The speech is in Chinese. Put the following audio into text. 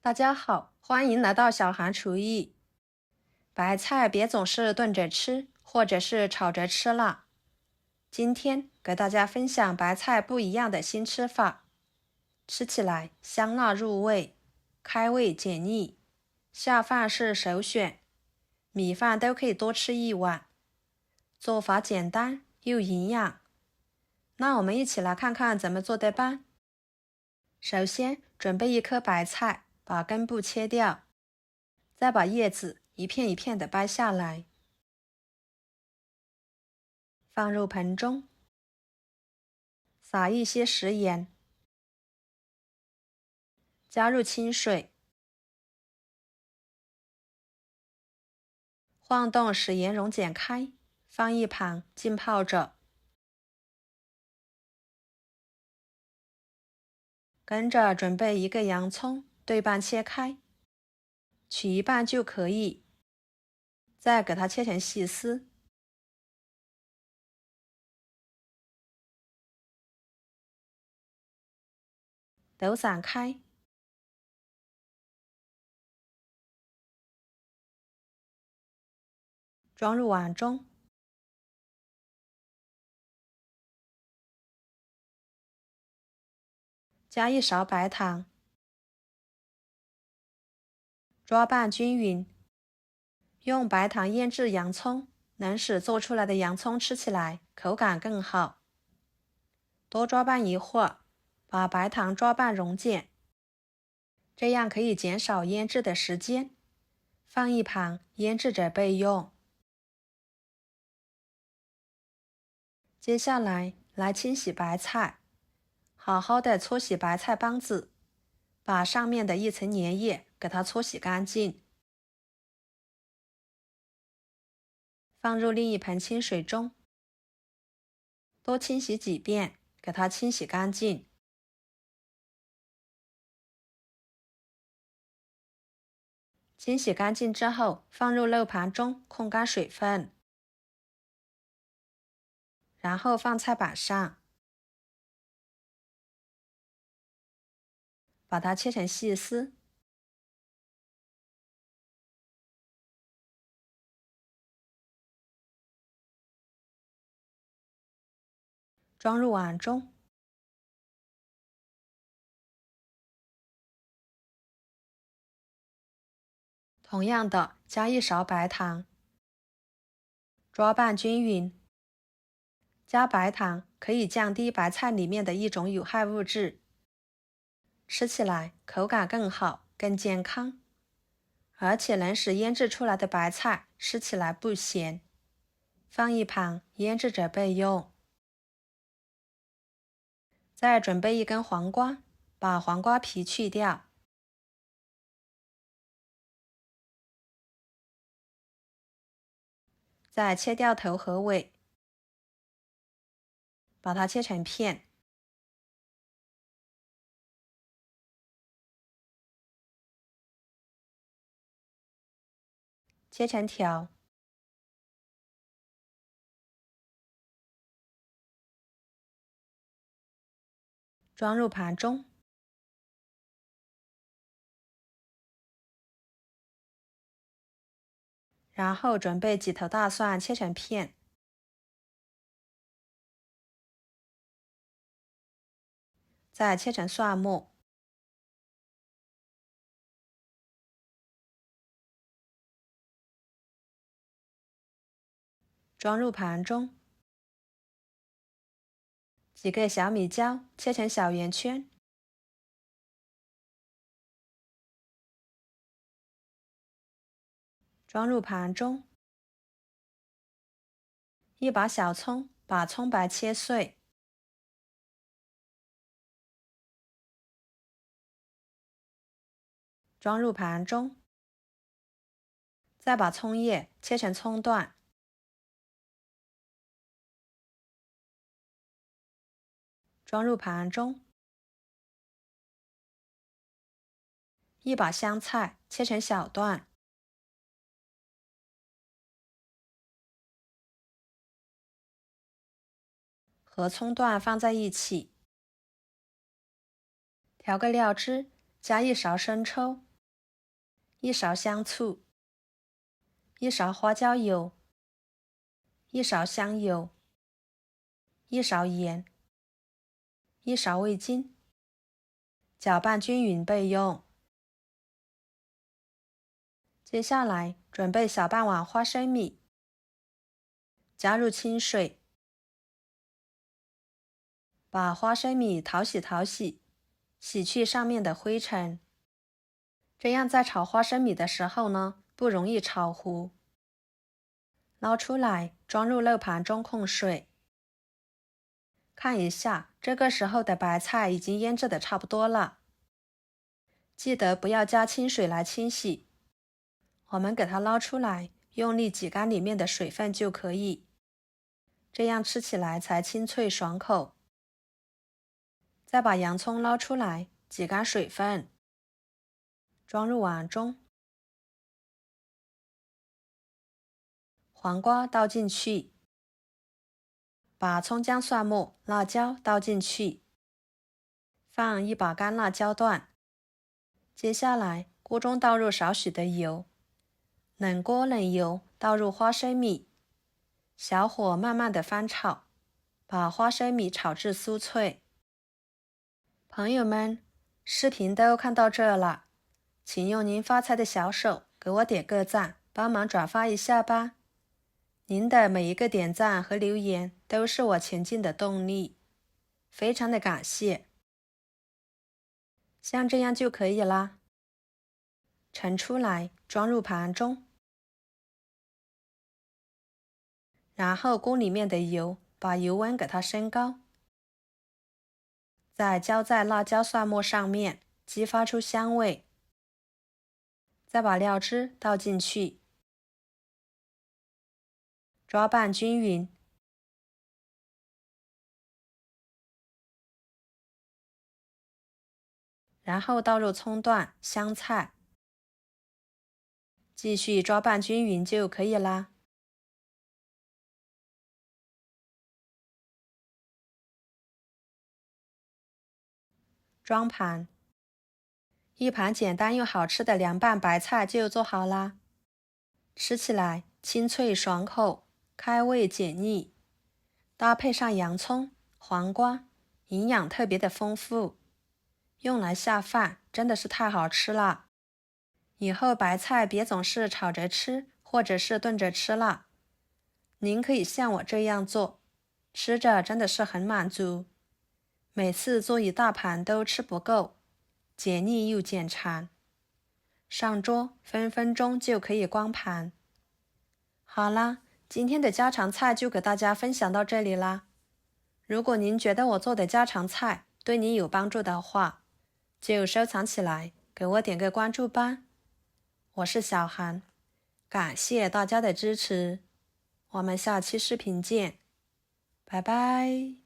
大家好，欢迎来到小韩厨艺。白菜别总是炖着吃，或者是炒着吃啦。今天给大家分享白菜不一样的新吃法，吃起来香辣入味，开胃解腻，下饭是首选，米饭都可以多吃一碗。做法简单又营养，那我们一起来看看怎么做的吧。首先准备一颗白菜，把根部切掉，再把叶子一片一片的掰下来，放入盆中，撒一些食盐，加入清水，晃动使盐溶解开，放一旁浸泡着。跟着准备一个洋葱，对半切开，取一半就可以，再给它切成细丝。抖散开，装入碗中，加一勺白糖，抓拌均匀。用白糖腌制洋葱，能使做出来的洋葱吃起来口感更好。多抓拌一会儿，把白糖抓拌溶解，这样可以减少腌制的时间，放一旁腌制着备用。接下来清洗白菜，好好的搓洗白菜帮子，把上面的一层粘液给它搓洗干净。放入另一盆清水中，多清洗几遍，给它清洗干净。清洗干净之后，放入肉盘中控干水分，然后放菜板上，把它切成细丝，装入碗中。同样的，加一勺白糖，抓拌均匀。加白糖可以降低白菜里面的一种有害物质，吃起来口感更好、更健康，而且能使腌制出来的白菜吃起来不咸。放一旁腌制着备用。再准备一根黄瓜，把黄瓜皮去掉，再切掉头和尾，把它切成片，切成条，装入盘中。然后准备几头大蒜切成片，再切成蒜末，装入盘中。几个小米椒切成小圆圈，装入盘中。一把小葱，把葱白切碎，装入盘中。再把葱叶切成葱段，装入盘中。一把香菜切成小段，和葱段放在一起。调个料汁，加一勺生抽， 1勺香醋，1勺花椒油，1勺香油，1勺盐，1勺味精，搅拌均匀备用。接下来准备小半碗花生米，加入清水，把花生米淘洗，洗去上面的灰尘，这样在炒花生米的时候呢，不容易炒糊。捞出来，装入漏盘中控水。看一下，这个时候的白菜已经腌制的差不多了。记得不要加清水来清洗。我们给它捞出来，用力挤干里面的水分就可以，这样吃起来才清脆爽口。再把洋葱捞出来，挤干水分，装入碗中。黄瓜倒进去，把葱姜蒜末、辣椒倒进去，放1把干辣椒段。接下来锅中倒入少许的油，冷锅冷油倒入花生米，小火慢慢的翻炒，把花生米炒至酥脆。朋友们，视频都看到这了，请用您发财的小手给我点个赞，帮忙转发一下吧。您的每一个点赞和留言都是我前进的动力，非常的感谢。像这样就可以啦。盛出来，装入盘中。然后锅里面的油，把油温给它升高，再浇在辣椒蒜末上面，激发出香味。再把料汁倒进去，抓拌均匀。然后倒入葱段、香菜，继续抓拌均匀就可以啦。装盘，一盘简单又好吃的凉拌白菜就做好啦。吃起来清脆爽口，开胃解腻，搭配上洋葱、黄瓜，营养特别的丰富，用来下饭真的是太好吃了。以后白菜别总是炒着吃，或者是炖着吃了。您可以像我这样做，吃着真的是很满足。每次做一大盘都吃不够，解腻又减馋。上桌分分钟就可以光盘。好啦，今天的家常菜就给大家分享到这里啦。如果您觉得我做的家常菜对你有帮助的话，就收藏起来，给我点个关注吧。我是小韩，感谢大家的支持，我们下期视频见，拜拜。